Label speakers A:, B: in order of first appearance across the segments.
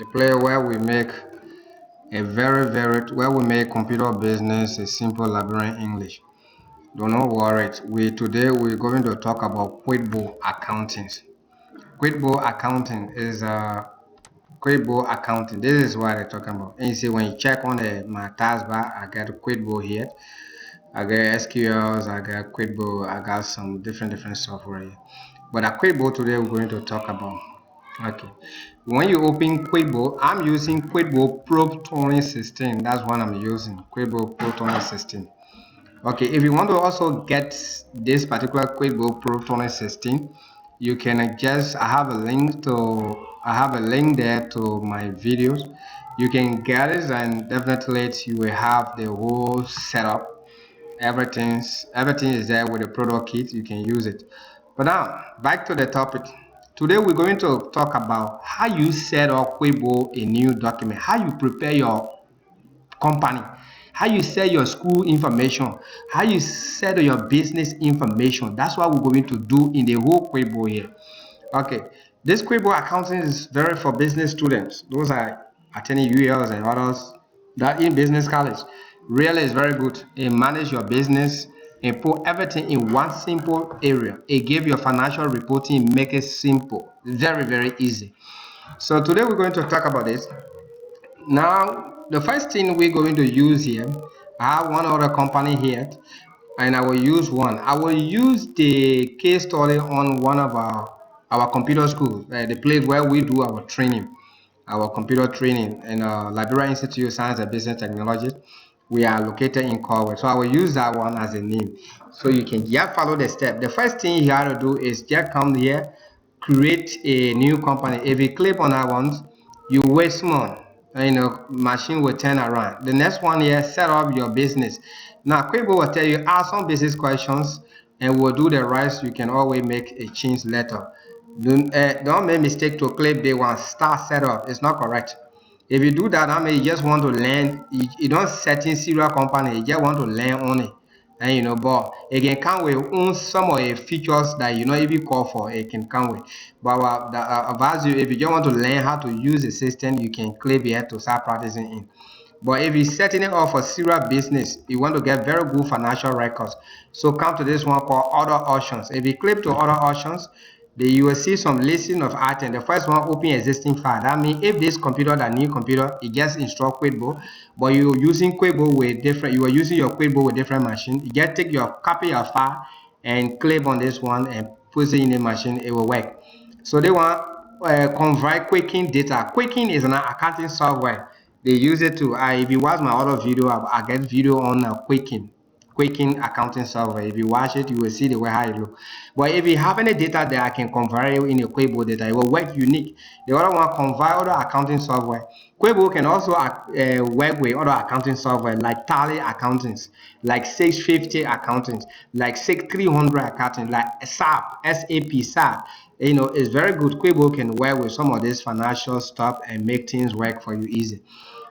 A: a place where we make where we make computer business a simple labyrinth English. Don't worry. Today we're going to talk about QuickBooks accounting. QuickBooks accounting is QuickBooks accounting. This is what I'm talking about. And you see, when you check on my taskbar, I got QuickBooks here. I got SQLs, I got QuickBooks, I got some different software here. But at QuickBooks today we're going to talk about. Okay. When you open QuickBooks, I'm using QuickBooks Pro 2016. That's what I'm using. QuickBooks Pro 2016. Okay, if you want to also get this particular QuickBooks Pro 2016, you can just I have a link there to my videos. You can get it, and definitely you will have the whole setup. Everything is there with the product kit. You can use it. But now back to the topic. Today we're going to talk about how you set up QuickBooks a new document, how you prepare your company, how you set your school information, how you set your business information. That's what we're going to do in the whole QuickBooks here. Okay, this QuickBooks accounting is very for business students. Those are attending ULs and others that in business college. Really is very good. It manage your business and put everything in one simple area. It give your financial reporting, make it simple, very easy. So today we're going to talk about this. Now, the first thing we're going to use here, I have one other company here, and I will use one. I will use the case study on one of our computer school, the place where we do our training, our computer training in Liberia Institute of Science and Business Technology. We are located in Corway. So I will use that one as a name. So you can just follow the step. The first thing you have to do is just come here, create a new company. If you click on that one, you wait small, machine will turn around. The next one here, set up your business. Now QuickBooks will tell you ask some business questions, and we'll do the rest. You can always make a change later. Don't make mistake to click the one start setup. It's not correct. If you do that, I mean, you just want to learn. You don't set in serial company. You just want to learn on it. And but it can come with some of the features that you know if you call for, it can come with. But I advise you, if you just want to learn how to use the system, you can click here to start practicing in. But if you're setting it up for serial business, you want to get very good financial records. So come to this one called other options. If you click to other options, you will see some listing of items. The first one, open existing file. That means if this computer, that new computer, it just install QuickBooks, but you're using QuickBooks with different, you are using your QuickBooks with different machine. You just take your copy your file and click on this one and put it in the machine. It will work. So they want convert Quicking data. Quicking is an accounting software. They use it to. If you watch my other video, I get video on Quicking accounting software. If you watch it, you will see the way how it look. But if you have any data that I can convert it in a QuickBooks data, it will work unique. The other one convert other accounting software. QuickBooks can also work with other accounting software like Tally accountants, like 650 accountants, like 6300 accountants, like SAP. It's very good. QuickBooks can work with some of this financial stuff and make things work for you easy.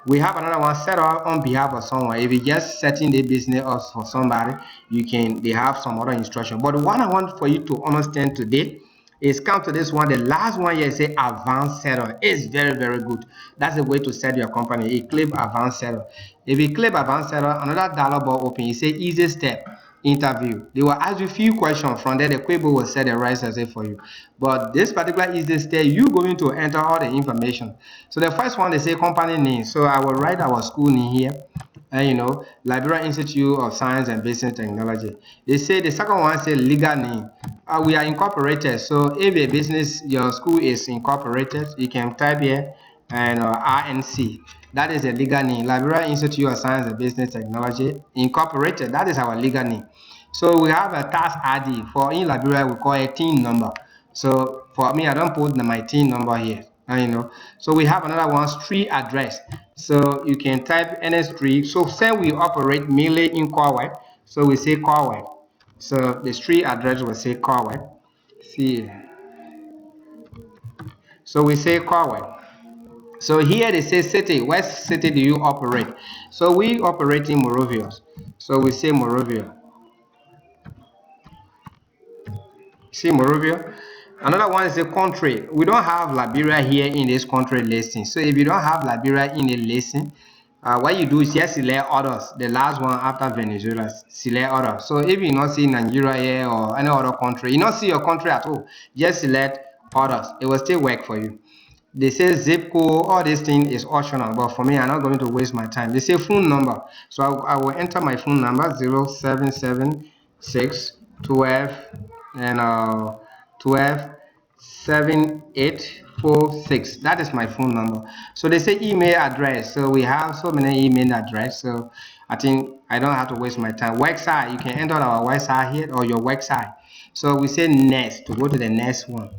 A: We have another one set up on behalf of someone. If you just setting the business up for somebody, they have some other instruction. But the one I want for you to understand today is come to this one. The last one here say advanced setup. It's very good. That's the way to set your company. You click advanced setup. If you click advanced setup, another dialog box open. You say easy step interview. They will ask you a few questions. From there the QuickBooks will set the right answer for you. But this particular easy step, you're going to enter all the information. So the first one, they say company name. So I will write our school name here, and Liberia Institute of Science and Business Technology. They say the second one say legal name. We are incorporated. So if a business, your school is incorporated, you can type here and RNC. That is a legal name. Liberia Institute of Science and Business Technology Incorporated. That is our legal name. So we have a tax ID. For in Liberia, we call it TIN number. So for me, I don't put my TIN number here. So we have another one, street address. So you can type any street. So say we operate mainly in Corway. So we say Corway. So the street address will say Corway. See. So we say Corway. So here they say city. What city do you operate? So we operate in Morovia. So we say Morovia. See Morovia. Another one is a country. We don't have Liberia here in this country listing. So if you don't have Liberia in the listing, what you do is just select others. The last one after Venezuela, select others. So if you not see Nigeria here or any other country, you not see your country at all, just select others. It will still work for you. They say zip code, all this thing is optional, but for me, I'm not going to waste my time. They say phone number. So I will enter my phone number 0776 12 and 12 7846. That is my phone number. So they say email address. So we have so many email address. So I think I don't have to waste my time. Website, you can enter our website here or your website. So we say next to go to the next one.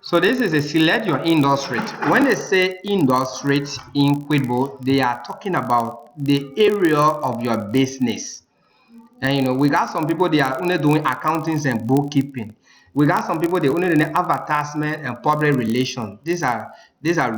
A: So this is a select your industry. When they say industry in QuickBooks, they are talking about the area of your business. And we got some people they are only doing accountings and bookkeeping. We got some people they only doing advertisement and public relations. These are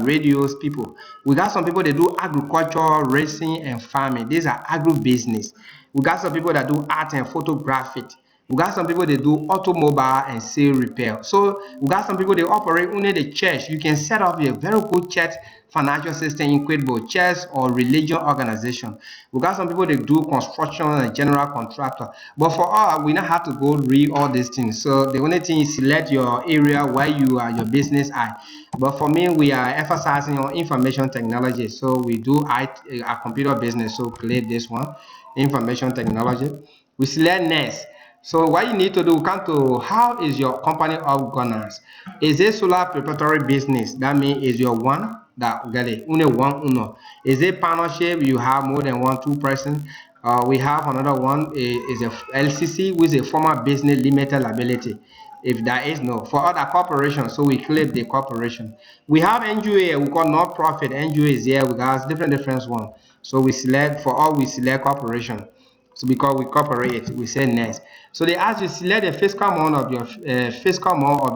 A: radios people. We got some people they do agriculture, racing, and farming. These are agribusiness. We got some people that do art and photography. We got some people they do automobile and sale repair. So we got some people they operate only the church. You can set up a very good church financial system in QuickBooks, church or religion organization. We got some people they do construction and general contractor. But for all, we don't have to go read all these things. So the only thing is select your area where you are your business at. But for me, we are emphasizing on information technology. So we do a computer business. So click this one, information technology. We select next. So what you need to do, come to how is your company organized? Is it solar preparatory business? That means is your one that get it, only one uno. Is it partnership? You have more than one, two person. We have another one is a LCC, which is a formal business limited liability. If there is no, for other corporations, so we click the corporation. We have NGO, we call non-profit. NGO is here, we got different one. So we select for all we select corporation. So because we cooperate, we say next. So they ask you select the fiscal month of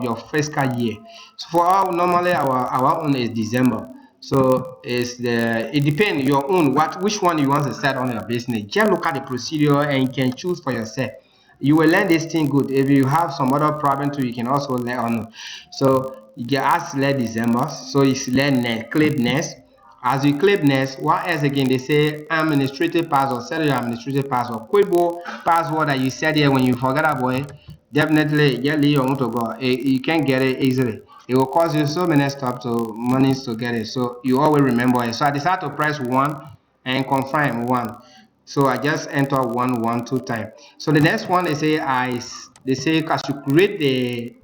A: your fiscal year. So for our normally our own is December. So it depends your own which one you want to set on your business. Just look at the procedure and you can choose for yourself. You will learn this thing good. If you have some other problem too, you can also learn on. So you can ask select December. So you select next, click next. As you click next, what else again? They say administrative password. Set your administrative password. QuickBooks password that you set here when you forget about it, definitely get leave your own to go. You can't get it easily. It will cost you so many stuff to monies to get it. So you always remember it. So I decided to press one and confirm one. So I just enter one two times. So the next one they say I should create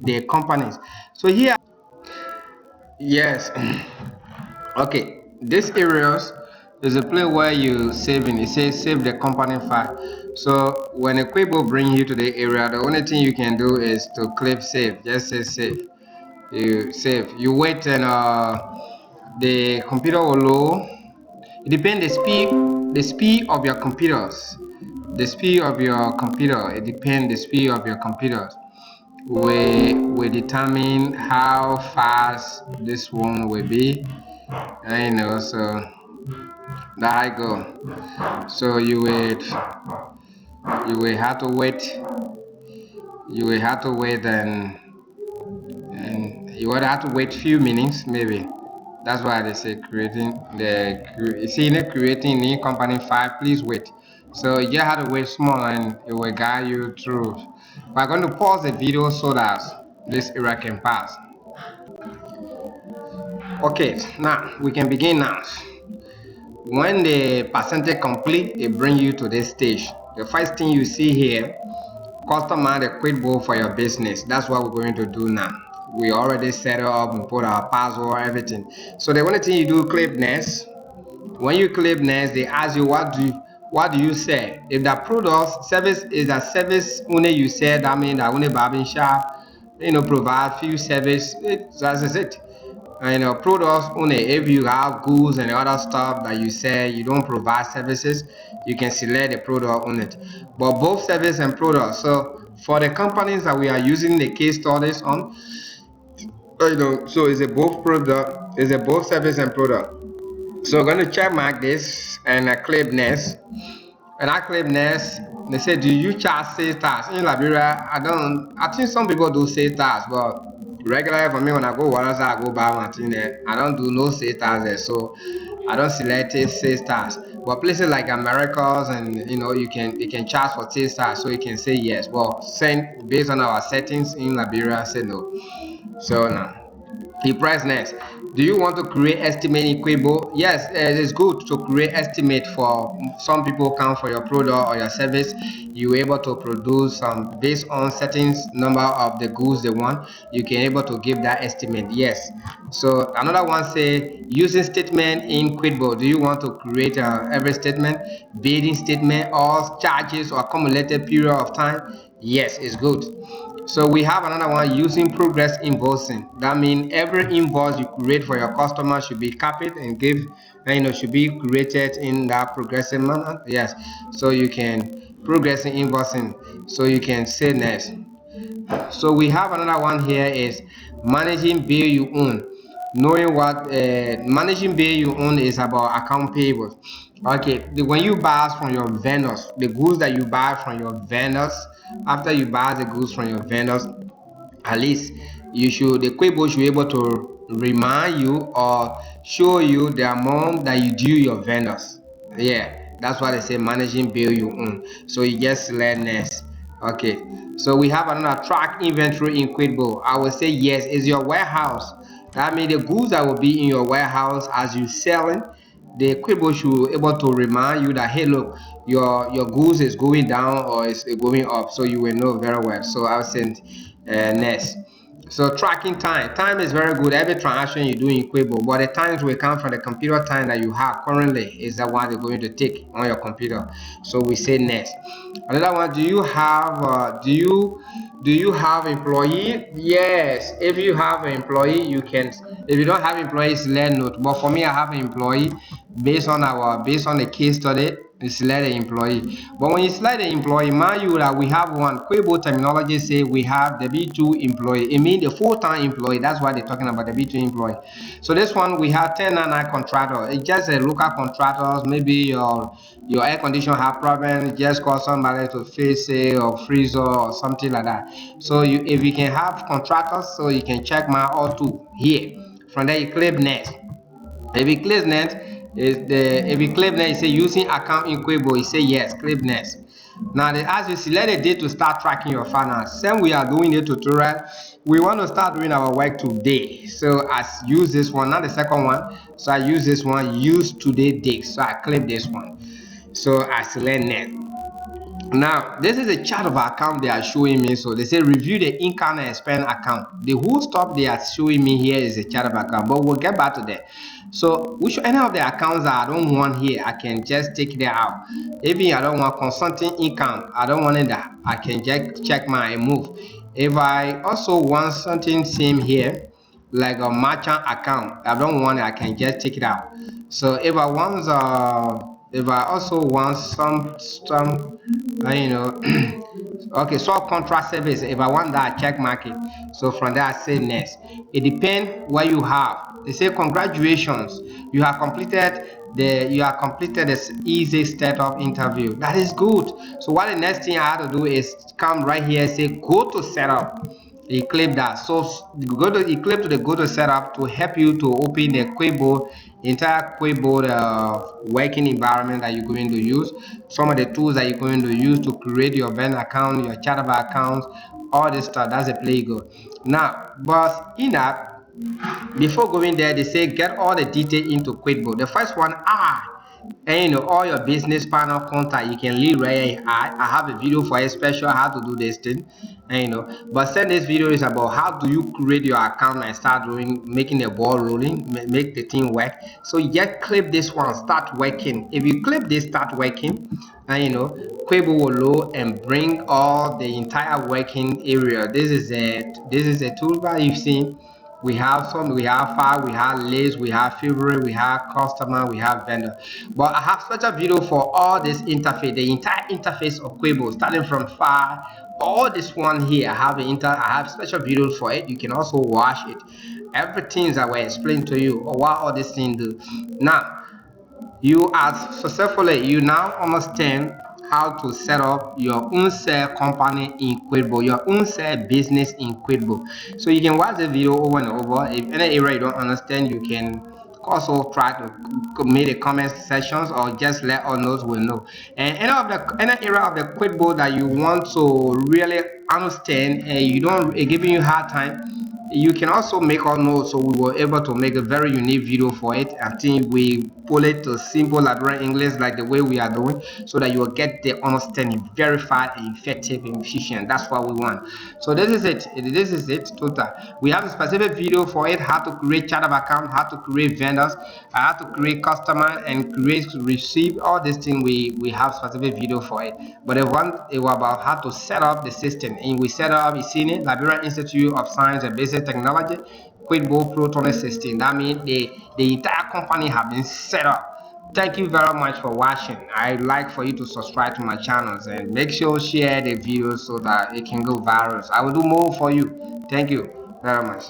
A: the companies. So here, yes. Okay, this areas is a place where you saving. It says save the company file. So when a QuickBook bring you to the area, the only thing you can do is to click save. Just say save. You save. You wait and the computer will load. It depends the speed of your computers. The speed of your computer. It depends the speed of your computers. We determine how fast this one will be. I know so. There I go. So you will have to wait. You will have to wait and you will have to wait few minutes maybe. That's why they say see creating new company file. Please wait. So you just have to wait small and it will guide you through. We're going to pause the video so that this era can pass. Okay, now we can begin now. When the percentage complete, it bring you to this stage. The first thing you see here, customer the QuickBooks for your business. That's what we're going to do now. We already set it up and put our password, everything. So the only thing you do, click next. When you click next, they ask you what do you say. If the product service is a service only you say, that means that only barbing shop, provide few service. That is it. And products only if you have goods and other stuff that you say you don't provide services, you can select the product on it. But both service and product. So for the companies that we are using the case studies on, so it's a both product, it's a both service and product. So I'm going to check mark this and I click next. And I click next. They say, do you charge sales tax in Liberia? I don't. I think some people do sales tax, but Regular for me when I go Warren's, I go buy my thing there. I don't do no sales tax there, so I don't select it sales tax. But places like Americas and you can charge for sales tax, so you can say yes. Well, send based on our settings in Liberia, say no. So now. He press next. Do you want to create estimate in QuickBooks? Yes, it's good to create estimate for some people come for your product or your service. You're able to produce based on settings number of the goods they want. You can able to give that estimate. Yes. So another one say using statement in QuickBooks. Do you want to create every statement, bidding statement, all charges or accumulated period of time? Yes, it's good. So we have another one using progress invoicing. That means every invoice you create for your customer should be copied and should be created in that progressive manner. Yes. So you can progressing invoicing. So you can say next. So we have another one here is managing bill you own. Knowing what managing bill you own is about account payable. Okay, when you buy from your vendors, the goods that you buy from your vendors, after you buy the goods from your vendors, at least the QuickBooks should be able to remind you or show you the amount that you due your vendors. Yeah, that's why they say managing bill you own. So you just select next. Okay, so we have another track inventory in QuickBooks. I will say yes, it's your warehouse. That means the goods that will be in your warehouse as you selling, the QuickBooks should able to remind you that hey, look, your goods is going down or is going up, so you will know very well. So I'll send next. So tracking time. Time is very good. Every transaction you do in QuickBooks, but the times will come from the computer time that you have currently is the one they're going to take on your computer. So we say next. Another one. Do you have employee? Yes. If you have an employee, you can. If you don't have employees, let note. But for me, I have an employee based on the case study. You select the employee. But when you select the employee, mind you that we have one QuickBooks terminology say we have the B2 employee. It means the full-time employee. That's why they're talking about the B2 employee. So this one we have 1099 contractor. It's just a local contractors. Maybe your air conditioner have problem. Just call somebody to fix it or freezer or something like that. So if you can have contractors, so you can check my all two here. From there you click next. If you click next, if you click next, you say using account in QuickBooks, you say yes, click next. Now they ask you select a date to start tracking your finance. Same we are doing the tutorial. We want to start doing our work today. So I use this one, not the second one. So I use this one, use today date. So I click this one. So I select next. Now, this is a chart of account they are showing me. So they say review the income and expense account. The whole stuff they are showing me here is a chart of account, but we'll get back to that. So which any of the accounts that I don't want here, I can just take that out. Even I don't want consulting income, I don't want it that. I can just check my move. If I also want something same here, like a merchant account, I don't want it, I can just take it out. So if I also want some okay, so contract service, if I want that, check market. So from there I say next. It depends what you have. They say congratulations, you have completed this easy startup interview. That is good. So what the next thing I have to do is come right here, say go to setup. You click that. So you click to the go to setup to help you to open the QuickBooks, entire QuickBooks working environment that you're going to use. Some of the tools that you're going to use to create your bank account, your charter account, all this stuff. That's a play good. Now, but in that, before going there, they say get all the detail into QuickBooks. The first one, and all your business partner contact, you can leave right here. I have a video for a special how to do this thing, and but send this video is about how do you create your account and start making the ball rolling, make the thing work. So you just clip this one, start working. If you clip this, start working, and QuickBooks will load and bring all the entire working area. This is a toolbar you've seen. We have file, we have list, we have favorite, we have customer, we have vendor. But I have special video for all this interface, the entire interface of QuickBooks, starting from file, all this one here. I have special videos for it. You can also watch it. Everything that we explain to you or what all these things do. Now, you are successfully, you now understand how to set up your own sale company in QuickBooks, your own sale business in QuickBooks. So you can watch the video over and over. If any area you don't understand, you can also try to make a comment sections or just let us know we know. And any area of the QuickBooks that you want to really understand and you don't giving you hard time, you can also make us know, so we were able to make a very unique video for it. I think we pull it to simple Liberian English like the way we are doing, so that you will get the understanding very fast and effective and efficient. That's what we want. So this is it. This is it total. We have a specific video for it: how to create chart of account, how to create vendors, how to create customer and create receive. All these things we have specific video for it. But the one it was about how to set up the system, and we set up ISINI, Liberian Institute of Science and Basic Technology, QuickBooks Pro 2016. That means the entire company have been set up. Thank you very much for watching. I'd like for you to subscribe to my channels and make sure share the video so that it can go viral. I will do more for you. Thank you very much.